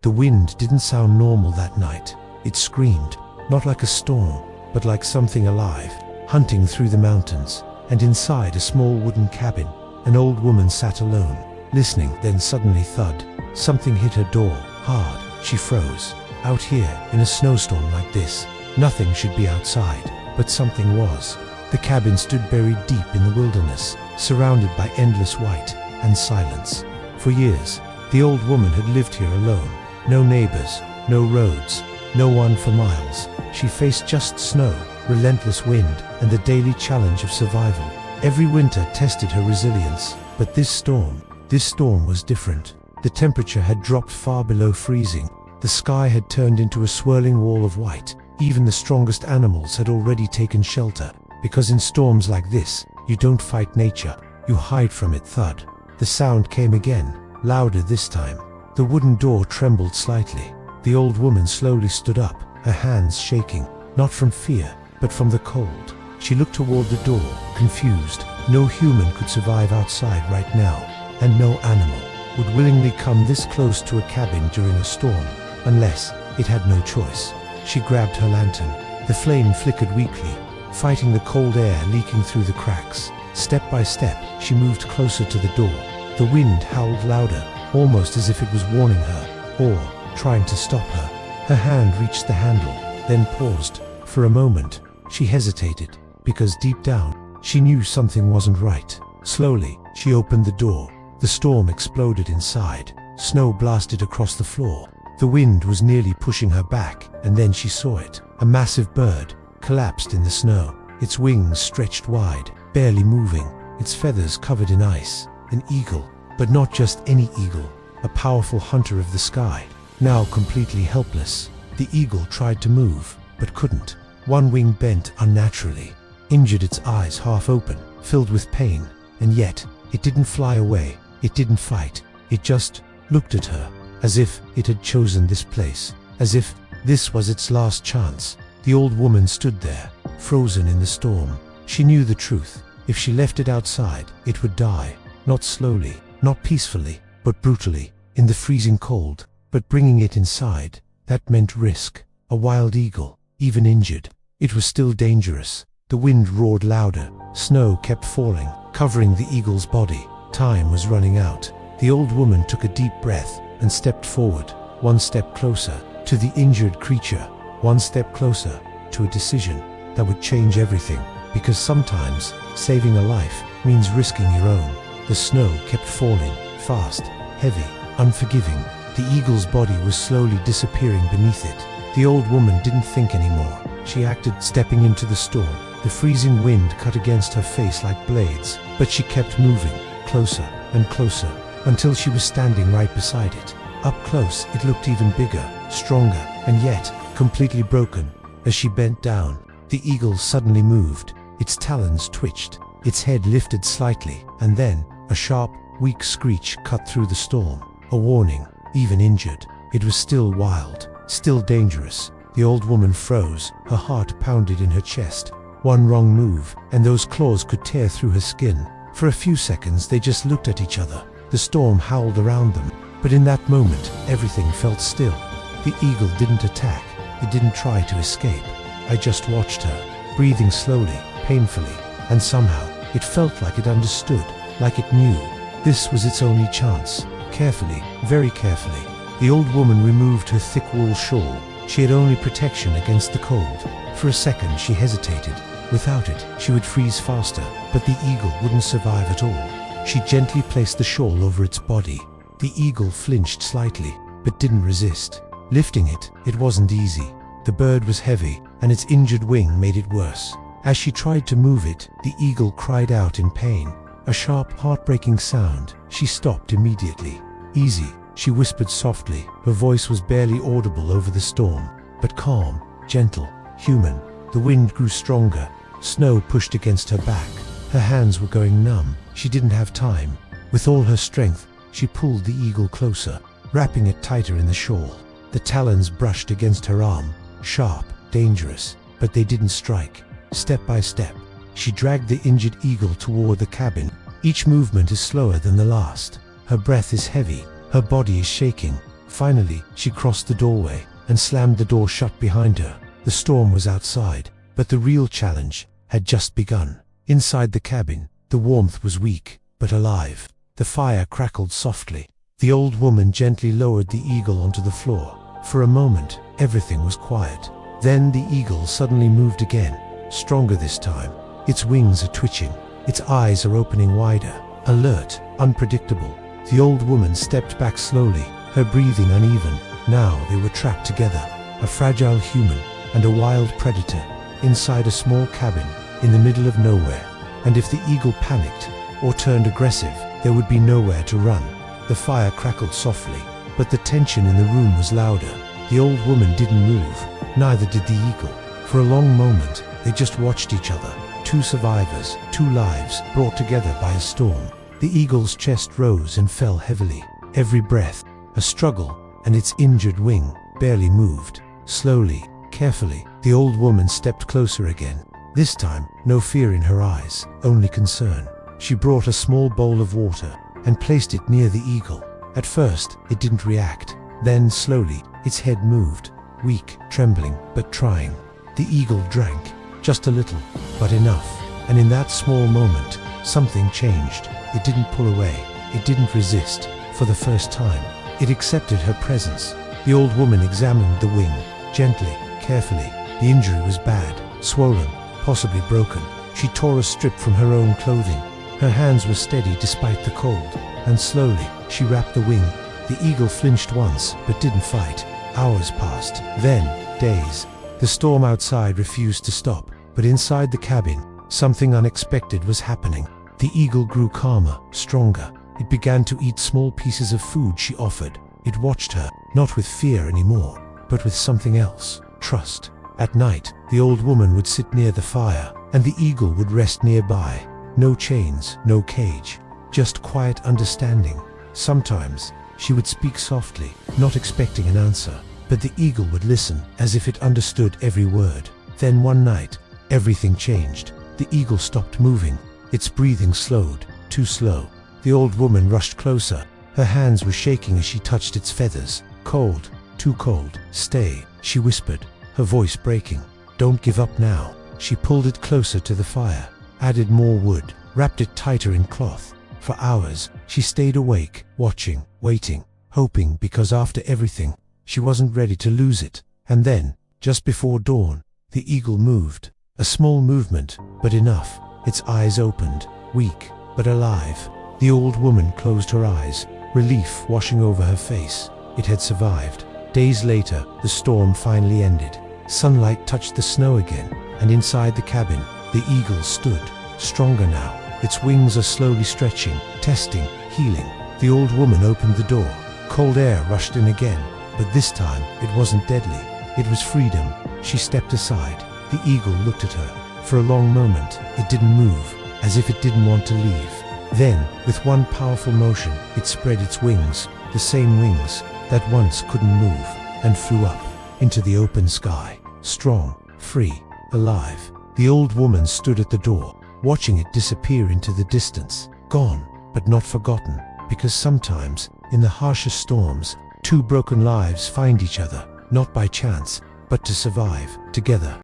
The wind didn't sound normal that night. It screamed, not like a storm, but like something alive, hunting through the mountains. And inside a small wooden cabin, an old woman sat alone, listening. Then suddenly, thud, something hit her door, hard. She froze. Out here, in a snowstorm like this, nothing should be outside, but something was. The cabin stood buried deep in the wilderness, surrounded by endless white and silence. For years, the old woman had lived here alone. No neighbors, no roads, no one for miles. She faced just snow, relentless wind, and the daily challenge of survival. Every winter tested her resilience, but this storm was different. The temperature had dropped far below freezing. The sky had turned into a swirling wall of white. Even the strongest animals had already taken shelter, because in storms like this, you don't fight nature, you hide from it. Thud. The sound came again, louder this time. The wooden door trembled slightly. The old woman slowly stood up, her hands shaking, not from fear, but from the cold. She looked toward the door, confused. No human could survive outside right now, and no animal would willingly come this close to a cabin during a storm, unless it had no choice. She grabbed her lantern. The flame flickered weakly, fighting the cold air leaking through the cracks. Step by step, she moved closer to the door. The wind howled louder, almost as if it was warning her, or trying to stop her. Her hand reached the handle, then paused. For a moment, she hesitated, because deep down, she knew something wasn't right. Slowly, she opened the door. The storm exploded inside. Snow blasted across the floor. The wind was nearly pushing her back, and then she saw it. A massive bird, collapsed in the snow, its wings stretched wide, barely moving, its feathers covered in ice. An eagle, but not just any eagle, a powerful hunter of the sky. Now completely helpless, the eagle tried to move, but couldn't. One wing bent unnaturally, injured, its eyes half open, filled with pain, and yet, it didn't fly away, it didn't fight, it just looked at her, as if it had chosen this place, as if this was its last chance. The old woman stood there, frozen in the storm. She knew the truth. If she left it outside, it would die. Not slowly, not peacefully, but brutally, in the freezing cold. But bringing it inside, that meant risk. A wild eagle, even injured. It was still dangerous. The wind roared louder. Snow kept falling, covering the eagle's body. Time was running out. The old woman took a deep breath and stepped forward, one step closer to the injured creature, one step closer to a decision that would change everything. Because sometimes, saving a life means risking your own. The snow kept falling, fast, heavy, unforgiving. The eagle's body was slowly disappearing beneath it. The old woman didn't think anymore. She acted, stepping into the storm. The freezing wind cut against her face like blades, but she kept moving, closer and closer, until she was standing right beside it. Up close, it looked even bigger, stronger, and yet completely broken. As she bent down, the eagle suddenly moved. Its talons twitched, its head lifted slightly, and then a sharp, weak screech cut through the storm. A warning. Even injured, it was still wild, still dangerous. The old woman froze, her heart pounded in her chest. One wrong move, and those claws could tear through her skin. For a few seconds, they just looked at each other. The storm howled around them, but in that moment, everything felt still. The eagle didn't attack, it didn't try to escape. I just watched her, breathing slowly, painfully, and somehow, it felt like it understood, like it knew. This was its only chance. Carefully, very carefully, the old woman removed her thick wool shawl. She had only protection against the cold. For a second, she hesitated. Without it, she would freeze faster, but the eagle wouldn't survive at all. She gently placed the shawl over its body. The eagle flinched slightly, but didn't resist. Lifting it, it wasn't easy. The bird was heavy, and its injured wing made it worse. As she tried to move it, the eagle cried out in pain. A sharp, heartbreaking sound. She stopped immediately. Easy, she whispered softly. Her voice was barely audible over the storm, but calm, gentle, human. The wind grew stronger. Snow pushed against her back. Her hands were going numb. She didn't have time. With all her strength, she pulled the eagle closer, wrapping it tighter in the shawl. The talons brushed against her arm, sharp, dangerous, but they didn't strike. Step by step, she dragged the injured eagle toward the cabin. Each movement is slower than the last. Her breath is heavy, her body is shaking. Finally, she crossed the doorway and slammed the door shut behind her. The storm was outside, but the real challenge had just begun. Inside the cabin, the warmth was weak, but alive. The fire crackled softly. The old woman gently lowered the eagle onto the floor. For a moment, everything was quiet. Then the eagle suddenly moved again, stronger this time. Its wings are twitching. Its eyes are opening wider, alert, unpredictable. The old woman stepped back slowly, her breathing uneven. Now they were trapped together, a fragile human and a wild predator, inside a small cabin in the middle of nowhere. And if the eagle panicked or turned aggressive, there would be nowhere to run. The fire crackled softly, but the tension in the room was louder. The old woman didn't move, neither did the eagle. For a long moment, they just watched each other. Two survivors, two lives brought together by a storm. The eagle's chest rose and fell heavily. Every breath, a struggle, and its injured wing barely moved. Slowly, carefully, the old woman stepped closer again. This time, no fear in her eyes, only concern. She brought a small bowl of water and placed it near the eagle. At first, it didn't react. Then, slowly, its head moved, weak, trembling, but trying. The eagle drank, just a little, but enough. And in that small moment, something changed. It didn't pull away. It didn't resist. For the first time, it accepted her presence. The old woman examined the wing, gently, carefully. The injury was bad, swollen, possibly broken. She tore a strip from her own clothing. Her hands were steady despite the cold, and slowly, she wrapped the wing. The eagle flinched once, but didn't fight. Hours passed, then days. The storm outside refused to stop, but inside the cabin, something unexpected was happening. The eagle grew calmer, stronger. It began to eat small pieces of food she offered. It watched her, not with fear anymore, but with something else, trust. At night, the old woman would sit near the fire, and the eagle would rest nearby. No chains, no cage, just quiet understanding. Sometimes, she would speak softly, not expecting an answer, but the eagle would listen as if it understood every word. Then one night, everything changed. The eagle stopped moving. Its breathing slowed, too slow. The old woman rushed closer. Her hands were shaking as she touched its feathers. Cold, too cold. Stay, she whispered, her voice breaking. Don't give up now. She pulled it closer to the fire, added more wood, wrapped it tighter in cloth. For hours, she stayed awake, watching, waiting, hoping, because after everything, she wasn't ready to lose it. And then, just before dawn, the eagle moved. A small movement, but enough. Its eyes opened, weak, but alive. The old woman closed her eyes, relief washing over her face. It had survived. Days later, the storm finally ended. Sunlight touched the snow again, and inside the cabin, the eagle stood, stronger now. Its wings are slowly stretching, testing, healing. The old woman opened the door. Cold air rushed in again, but this time it wasn't deadly. It was freedom. She stepped aside. The eagle looked at her. For a long moment, it didn't move, as if it didn't want to leave. Then, with one powerful motion, it spread its wings, the same wings that once couldn't move, and flew up into the open sky, strong, free, alive. The old woman stood at the door, watching it disappear into the distance. Gone, but not forgotten, because sometimes, in the harshest storms, two broken lives find each other, not by chance, but to survive together.